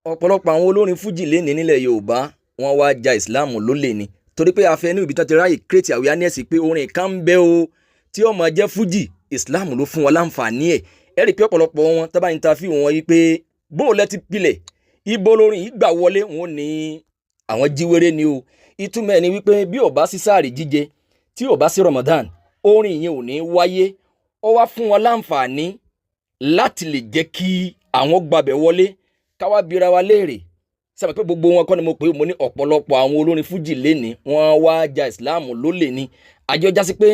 ọ̀pọ̀lọpọ̀ àwọn olórin fújì lénìí nílẹ̀ yorùbá wọ́n wá ja ìsìláàmù lólè ni torí pé afẹ́nú ibi tán ti ráyè create awareness pé orin kan ń bẹ o tí ó máa jẹ́ fújì ìsìláàmù ló fún wọn láǹfààní ẹ̀ ẹ rí i pé ọ̀pọ̀lọpọ̀ wọn tá bá interview wọn yìí pé bóò lẹ ti pilẹ̀ ibo lórin yìí gbà wọlé wọn ní àwọn jíwèrè ni o ìtumọ̀ ẹ̀ ni wípé bí ó bá sí sáàrì jíjẹ tí ó bá sí Ramadan orin yẹn ò ní wáyé ó wá fún wọn láǹfààní láti lè jẹ́ kí àwọn gbàbẹ̀ wọlé káwá bira wa léèrè sábà pé gbogbo wọn kọ́ ni mo pè mo ní ọ̀pọ̀lọpọ̀ àwọn olórin fújì lénìí wọ́n wá ja ìsìláàmù lólè ni àjọ jásí pé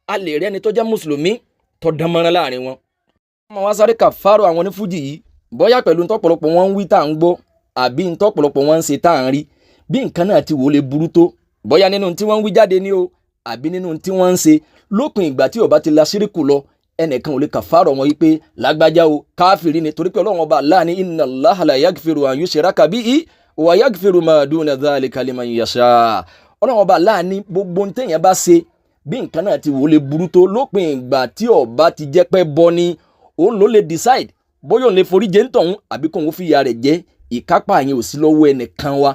a lè rí ẹni tó jẹ́ mùsùlùmí tó dánmọ́rán láàrin wọn. wọ́n wá sáré kàfárò àwọn onífújì yìí bóyá pẹ̀lú ntọ́pọ̀lọpọ̀ wọn ń wí tá à ń gbọ́ àbí ntọ́pọ̀lọpọ̀ wọn ń ṣe tá à ń rí bí nǹkan náà ti wò lè burú tó bóyá nínú tí wọ́n ń wí jáde ní o àbí nínú tí wọ́n ń ṣe lópin ìgbà tí ó bá ti la ṣíríkù lọ ẹnìkan ò lè kàfàrọ̀ wọn wípé lágbájá o káfìrí ni torí pé ọlọ́run ọba Allah ní inna Allaha la yaghfiru an yushraka bihi wa yaghfiru ma duna dhalika liman yasha. ọlọ́run ọba Allah ní gbogbo ntẹ̀yìn bá ṣe bí nǹkan náà ti wò lè burú tó lópin ìgbà tí ó bá ti jẹ́ pé bọ́ ni òun ló lè decide bóyá òun lè forí jẹ́ ntọ̀hún àbí kóun fi ìyà rẹ̀ jẹ́ ìkápá yẹn ò sí lọ́wọ́ ẹnìkan wa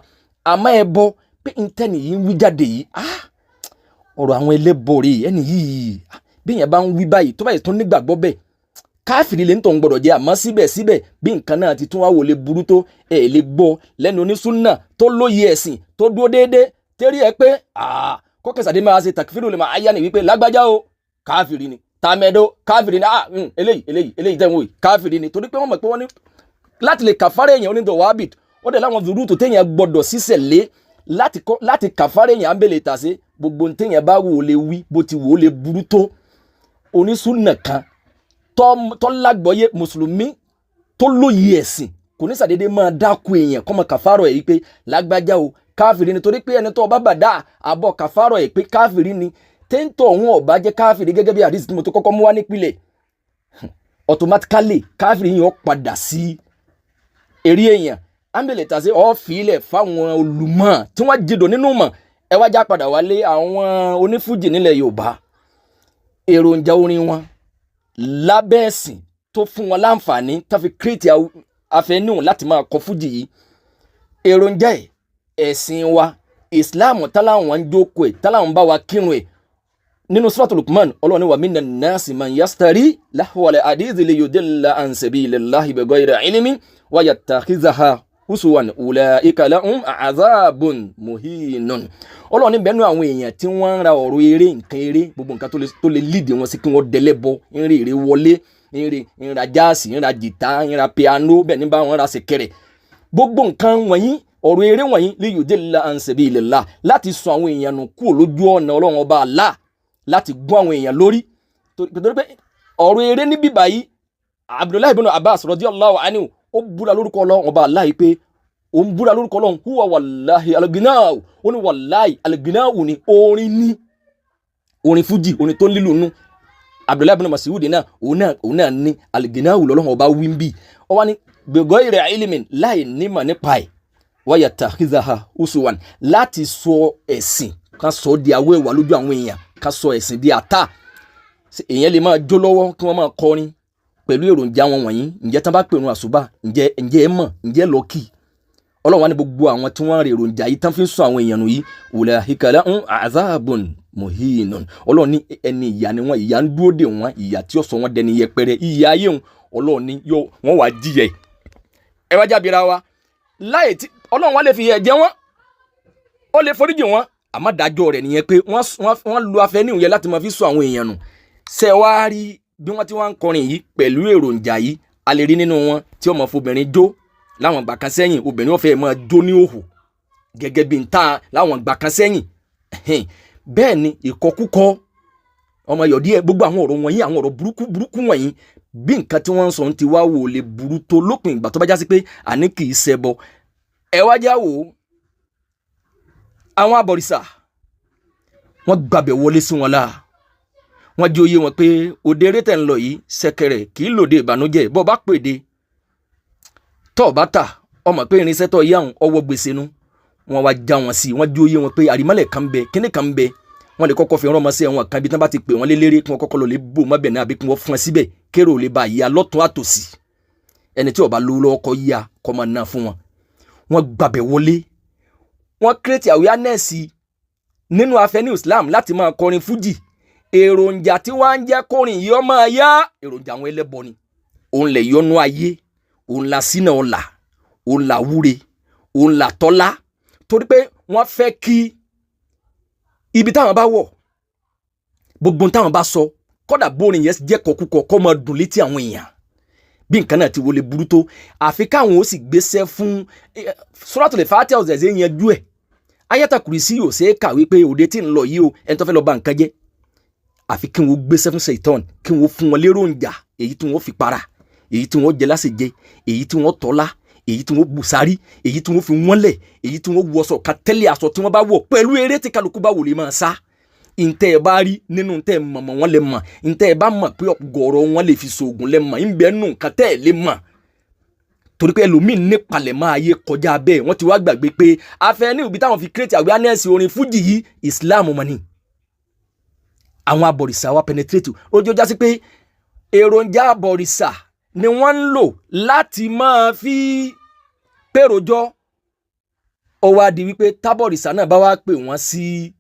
àmọ́ ẹ bọ́ pé ntẹ́ni yìí ń wí jáde yìí ọ̀rọ̀ àwọn ẹlẹ́bọ̀ rèé ẹni yìí bí yẹn bá ń wí báyìí tó báyìí tó nígbàgbọ́ bẹ́ẹ̀ káfìrí lè ń tọ̀ ń gbọ́dọ̀ jẹ́ àmọ́ síbẹ̀síbẹ̀ bí nǹkan náà ti tún wá wò lè burú tó ẹ̀ lè gbọ́ lẹ́nu onísúnnà tó lóye ẹ̀sìn tó dúró déédéé térí ẹ pé kọ́kẹ́sàdé máa ṣe tàkìfírù lè máa yá ni wípé lágbájá o káfìrí ni tàmẹ́dọ́ káfìrí ni eléyìí tẹ̀ ń wò káfìrí ni torí pé wọ́n mọ̀ pé wọ́n ní láti lè kàfárẹ̀ èèyàn onídọ̀ wábìt ó dẹ̀ láwọn zùrùtù téèyàn gbọ́dọ̀ sísẹ̀ lé láti kàfárẹ̀ èèyàn ámbẹ̀lẹ̀ tàṣe gbogbo téèyàn bá wò lè wí bó ti wò lè burú tó onísúnnà kan tó lágbọ́yé mùsùlùmí tó lóye ẹ̀sìn kò ní sàdédé máa dákú èèyàn kọ́ mọ kàfárọ̀ ẹ̀ yìí pé lágbájá o káfìrí ni torí pé ẹni tó bá bàdá àbọ̀ kàfárọ̀ ẹ̀ pé káfìrí ni téńtọ̀ òun ọ̀bá jẹ́ káfìrí gẹ́gẹ́ bí àdìsí tí mo tó kọ́kọ́ mú wá nípìnlẹ̀ automatically káfìrí yẹn ó padà sí eré èèyàn ámbẹ̀lẹ̀ tàṣe ọ̀fìlẹ̀ fáwọn olùmọ̀ tí wọ́n jìdò nínú mọ̀ ẹ wá já padà wálé àwọn onífújì nílẹ̀ Yorùbá èròjà orin wọn lábẹ́ ẹ̀sìn tó fún wọn láǹfààní tó fi create afẹ́nú láti máa kọ fújì yìí èròjà ẹ̀sìn wa ìsìláàmù táláwọn ń jókòó ẹ̀ táláwọn bá wa kírun ẹ̀ nínú Suratul Luqman Ọlọ́run wà minan nasi man yastari lahwal hadithi liyudilla an sabilillahi bighayri ilmin wa yattakhidhaha husuwan ulaika lahum azabun muhinun. Ọlọ́run ní bẹ́nu àwọn èèyàn tí wọ́n ń ra ọ̀rọ̀ eré nǹkan eré gbogbo nǹkan tó lè lead wọn sí kí wọ́n dẹlẹ́bọ ń rí eré wọlé ń ra jáàsì ń ra jìtá ń ra piano bẹ́ẹ̀ ní bá wọn ra ṣẹ̀kẹ̀rẹ̀ gbogbo nǹkan wọ̀nyí ọ̀rọ̀ eré wọ̀nyí liyudilla an sabilillah láti sọ àwọn èèyàn nù kúrò lójú ọ̀nà Ọlọ́run ọba Allah láti gún àwọn èèyàn lórí torí pé ọ̀rọ̀ eré ní bíbá yìí Abdullahi ibn Abbas radiyallahu anhu ó búra lórúkọ Ọlọ́run ọba Allah yìí pé ó ń búra lórúkọ Ọlọ́run huwa wallahi alginawu ó ní wallahi alginawu ni orin fújì orin tó lílù nú Abdullahi ibn Mas'ud náà òun náà ní alginawu lọ́lọ́run ọba wí ń bì ọ wá ní bighayri ilmin láì nímọ̀ nípa ẹ̀ wa yattakhidhaha husuwan láti sọ ẹ̀sìn kan sọ di awé wà lójú àwọn èèyàn ká sọ ẹ̀sìn di àtà èèyàn lè máa jó lọ́wọ́ kí wọ́n máa kọrin pẹ̀lú èròjà wọn wọ̀nyí ǹjẹ́ tán bá pèrún àṣùbà ǹjẹ́ ẹ mọ̀ ǹjẹ́ lọ́kì Ọlọ́run wá ní gbogbo àwọn tí wọ́n rí èròjà yìí tán fi ń sọ àwọn èèyàn nù yìí ulaika lahum azabun muhinun Ọlọ́run ní ẹni ìyà ni wọ́n ìyà ń dúró dè wọ́n ìyà tí ó sọ wọ́n dẹni yẹpẹrẹ ìyà ayé wọn Ọlọ́run ní wọ́n wá jíyẹ ẹ wá jábìra wa láì tí Ọlọ́run wá lè fi ẹ̀jẹ̀ wọn ó lè foríjì wọn àmọ́ dájọ́ rẹ̀ nìyẹn pé wọ́n lu afẹ́níhùn yẹn láti máa fi sọ àwọn èèyàn nù ṣe wá rí bí wọ́n ti wá ń kọrin yìí pẹ̀lú èròjà yìí a lè rí nínú wọn tí ọmọ fobìnrin jó láwọn ìgbà kan sẹ́yìn obìnrin wọ́n fẹ́ máa jó ní òhò gẹ́gẹ́ bí n ta láwọn ìgbà kan sẹ́yìn bẹ́ẹ̀ ni ìkọkúkọ ọmọ yọ̀dí ẹ̀ gbogbo àwọn ọ̀rọ̀ wọ̀nyí àwọn ọ̀rọ̀ burúkú wọ̀nyí bí nǹkan tí wọ́n ń sọ ti wá wò lè burú tó lópin ìgbà tó bá já sí pé àní kì í ṣẹbọ ẹ wá já wò ó àwọn abọ̀rìṣà wọ́n gbàbẹ̀ wọlé sí wọn láà wọ́n jẹ́ oyé wọn pé òde eré tẹ̀ ń lọ yìí ṣẹ̀kẹ̀rẹ̀ kì í lòde ìbànújẹ́ bọ́ bá pèdè tọ́ bá tà ọmọ pé irinṣẹ́ tọ́ yá àwọn ọwọ́ gbèsè nu wọ́n wá já wọn sí wọ́n jẹ́ oyé wọn pé àrímọ́lẹ̀ kan bẹ kíní kan bẹ wọ́n lè kọ́kọ́ fi rán ọmọ sí ẹ̀wọ̀n kan bí tán bá ti pè wọ́n lélẹ́rẹ́ kí wọ́n kọ́kọ́ lọ lè bò mọ́bẹ̀ náà àbí kí wọ́n fún ẹ síbẹ̀ kérò lè bá yíya lọ́tún àtòsí ẹni tí ó bá lówó lọ́wọ́ kọ́ yíya kọ́ máa ná fún wọn wọ́n gbàbẹ̀ wọlé, wọ́n create awareness nínú afẹ́ní Islam láti máa kọrin fújì. Èròjà tí wọ́n ń jẹ́ kórin yìí ó máa yá èròjà àwọn ẹlẹ́bọ ni. Òun lè yọnu ayé, òun la sínà ọ̀la, òun la wúre, òun la tọ́lá, torí pé wọ́n fẹ́ kí ibi táwọn bá wọ̀, gbogbo táwọn bá sọ, kódà bórin yẹn jẹ́ kọkúkọ kó máa dùn létí àwọn èèyàn. Bí nǹkan náà ti wọlé burú tó, àfi káwọn ó sì gbéṣẹ́ fún Suratul Fatiha ọ̀sẹ̀ yanjú ẹ̀. Ayatul Kursi yóò ṣe é kàwé pé òde tí ń lọ yìí o, ẹni tó fẹ́ lọ bà nǹkan jẹ́. Àfi kí wọ́n gbéṣẹ́ fún Ṣaitan, kí wọ́n fún wọn léròjà èyí tí wọ́n fi para, èyí tí wọ́n jẹ lásìjẹ, èyí tí wọ́n tọ́lá, èyí tí wọ́n bùsárí, èyí tí wọ́n fi wọ́n lẹ̀, èyí tí wọ́n wọṣọ ká tẹ́lẹ̀ aṣọ tí wọ́n bá wọ̀ pẹ̀lú eré tí kálukú bá wò lè máa sá. Ntẹ́ ẹ bá rí nínú ntẹ́ ẹ mọ̀ wọ́n lè mọ̀, ntẹ́ ẹ bá mọ̀ pé ọ̀gọ̀rọ̀ wọn lè fi ṣoògùn lè mọ̀, ńbẹ́ nù nǹkan tẹ́ ẹ lè mọ̀. Torí pé ẹlòmíì nípalẹ̀ máa yé kọjá bẹ́ẹ̀, wọ́n ti wá gbàgbé pé afẹ́ ní ibi táwọn fi create awareness orin fújì yìí Islam mọ̀ ni. Àwọn abọ̀rìṣà wa penetrate ojú ọjà sí pé èròjà abọ̀rìṣà ni wọ́n ń lò láti máa fi pèròjọ́. Ó wá di wípé tábọ̀rìṣà náà bá wá pè wọ́n sí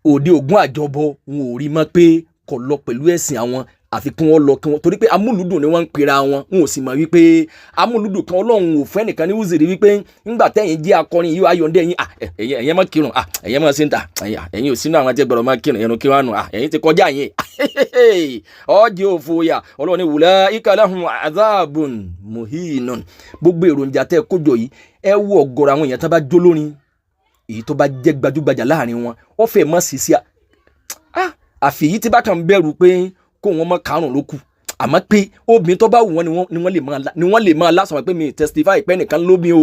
òde ògún àjọbọ, wọn ò rí mọ́ pé kò lọ pẹ̀lú ẹ̀sìn àwọn, àfi kí wọ́n lọ kí wọ́n, torí pé amúlùdùn ni wọ́n ń pera wọn, wọn ò sì mọ̀ wípé amúlùdùn kan Ọlọ́run ò fẹ́ nìkan ní wúzìrì wípé ńgbà tẹ́yìn jẹ́ akọrin yìí ayọ̀ǹdẹ́ yín, ẹ̀yẹ́ mọ́ kírun, ẹ̀yẹ́ mọ́ sí ń ta, ẹ̀yìn ò sínú àwọn àjẹgbẹ̀rọ̀ mọ́ kírun, ẹ̀yìn kí wọ́n nù, ẹ̀yìn ti kọjá yín. Ọjọ́ òfòyà Ọlọ́run ní ulaika lahum adhabun muhinun. Gbogbo èròjà tẹ́ kójọ yìí, ẹ wo ọ̀gọ̀rọ̀ àwọn èèyàn tó bá jó lórin, èyí tó bá jẹ́ gbajúgbajà láàrin wọn, ó fẹ́ mọ́ sí sí àfi èyí tí bá kàn bẹ̀rù pé kó wọn mọ́ karùn-ún ló kù. Àmọ́ pé obìnrin tó bá wù wọ́n ni wọ́n lè máa lásán pé mi testify pé nìkan ló bí o,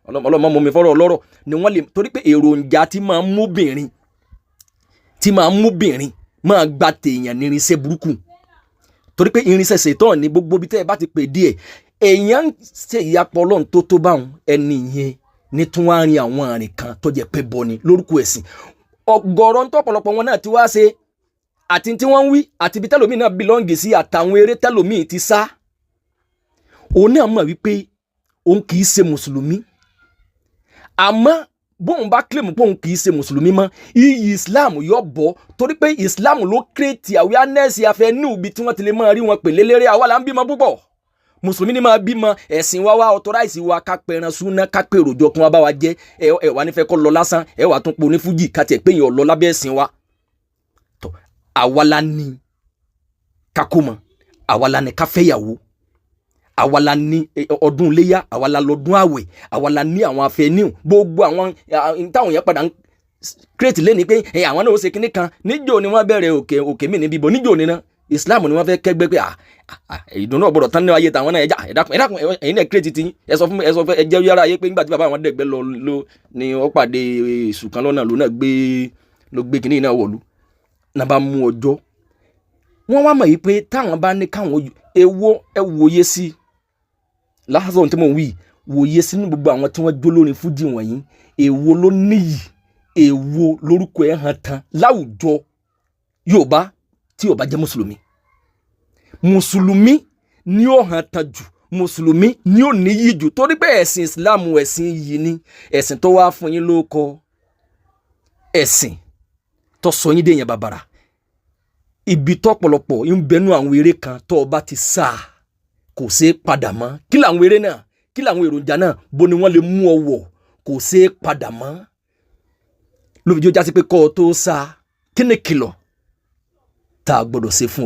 ọlọ́mọ mọ̀ mi fọ́rọ̀ ọlọ́rọ̀ ni wọ́n lè, torí pé èròjà tí máa ń múbìnrin máa gba tèèyàn ní irinṣẹ́ burúkú. Torí pé irinṣẹ́ Ṣaitan ní gbogbo bí tẹ́ ẹ bá ti pè díẹ̀, èèyàn ń ṣe ìyapọ̀ Ọlọ́run tó báwọn, ẹni yẹn ní tún wá rin àwọn àrìn kan tó jẹ́ pé bọ́ ni lórúkọ ẹ̀sìn. Ọ̀gọ̀rọ̀ ń tọ́pọ̀lọpọ̀ wọn náà ti wá ṣe, àti tí wọ́n ń wí àti ibi tẹ́lòmíì náà bílọ́ǹgì sí, àtàwọn eré tẹ́lòmíì ti sá. Òun náà mọ̀ wípé òun kì í ṣe mùsùlùmí, àmọ́ bóun bá claim pé òun kì í ṣe mùsùlùmí mọ́, iyì Islam yóò bọ́, torí pé Islam ló create awareness afẹ́ ní ibi tí wọ́n ti lè máa rí wọn pè lélẹ́rẹ́. Àwa là ń bímọ púpọ̀, mùsùlùmí ni máa bímọ, ẹ̀sìn wa authorize wa ká pẹran súná, ká pè ròjọ kí wọ́n bá wa jẹ́, ẹ wà nífẹ̀ẹ́ kọ́ lọ lásán, ẹ wà tún po ní fújì ká tiẹ̀ pé yẹn ò lọ lábẹ́ ẹ̀sìn wa. Àwa la ní ká kó mọ, àwa la ní ká fẹ́yàwó, àwa la ní ọdún iléyá, àwa la lọ́dún àwẹ̀, àwa la ní àwọn afẹ́níù, gbogbo àwọn táwọn yẹn padà ń create lẹ́ni pé àwọn náà ó ṣe kinní kan. Níjó ni wọ́n bẹ̀rẹ̀ òkè mí níbí bọ̀, níjó ni náà Islam ni wọ́n fẹ́ kẹ́gbẹ́ pé ìdùnnú ọ̀gbọ̀dọ̀ tán ní ayé tàwọn náà, ẹ̀dákun ẹ̀yin náà create ti ẹ sọ fún ẹ jẹ́ yára ayé pé nígbà tí bàbá àwọn dẹ̀gbẹ́ lọ ni wọ́n pàdé èṣù kan lọ́nà ló náà gbé kinní náà wọ̀lú náà bá mú ọjọ́. Wọ́n wá mọ̀ yìí pé táwọn bá ní káwọn ẹ wòye sí lásán tí mo wí, wòye sí ní gbogbo àwọn tí wọ́n jó lórin fújì wọ̀nyí, èwo ló níyì, èwo lórúkọ ẹ̀ hàn tán láwùjọ Yorùbá tí ó bá jẹ́ mùsùlùmí ni ó hàn tán jù, mùsùlùmí ni ó níyì jù, torí pé ẹ̀sìn Islam ẹ̀sìn yìí ni ẹ̀sìn tó wá fún yín lóko, ẹ̀sìn tó sọ yín déyàn bàbàrà. Ibi tó pọ̀lọpọ̀ ń bẹnu àwọn eré kan tó o bá ti sá kò ṣeé padà mọ́. Kí làwọn eré náà, kí làwọn èròjà náà, bó ni wọ́n lè mú ọ wọ̀, kò ṣeé padà mọ́. Ló fi jẹ́ ó já sí pé kọ́ ọ tó sá, kí ni kìlọ̀ tá a gbọ́dọ̀ ṣe fún ọ.